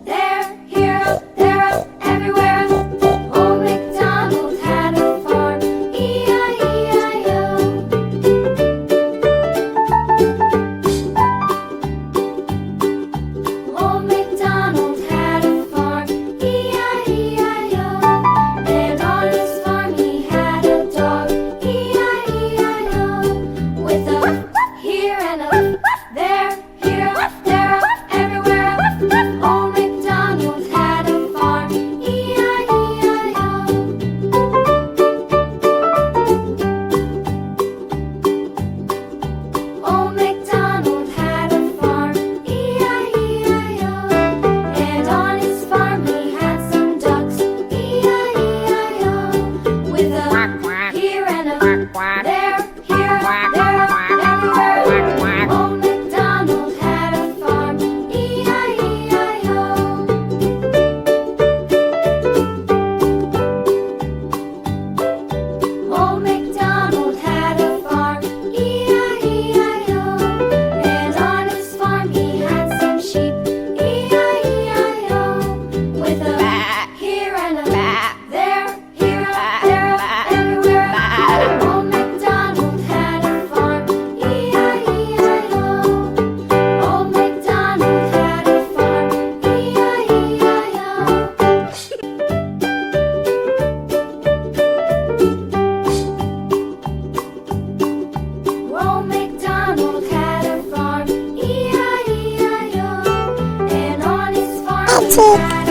there, here, there, everywhere. Old MacDonald had a farm, E-I-E-I-O. Old MacDonald had a farm, E-I-E-I-O. And on his farm he had a dog, E-I-E-I-O. With a here and a there, here, there, everywhere. Old MacDonald had a farm, E-I-E-I-O. Old MacDonald had a farm, E-I-E-I-O. And on his farm he had some ducks, E-I-E-I-O. With a here and a there, here, there, everywhere. Old MacDonald had a farm, E-I-E-I-O. Old MacDonald had a farm, E-I-E-I-O. And on his farm he had some sheep, E-I-E-I-O. With a here and a there, here, there, everywhere. Old MacDonald had a farm, E-I-E-I-O. Old MacDonald had a farm, E-I-E-I-O. Old MacDonald had a farm, E-I-E-I-O. And on his farm he had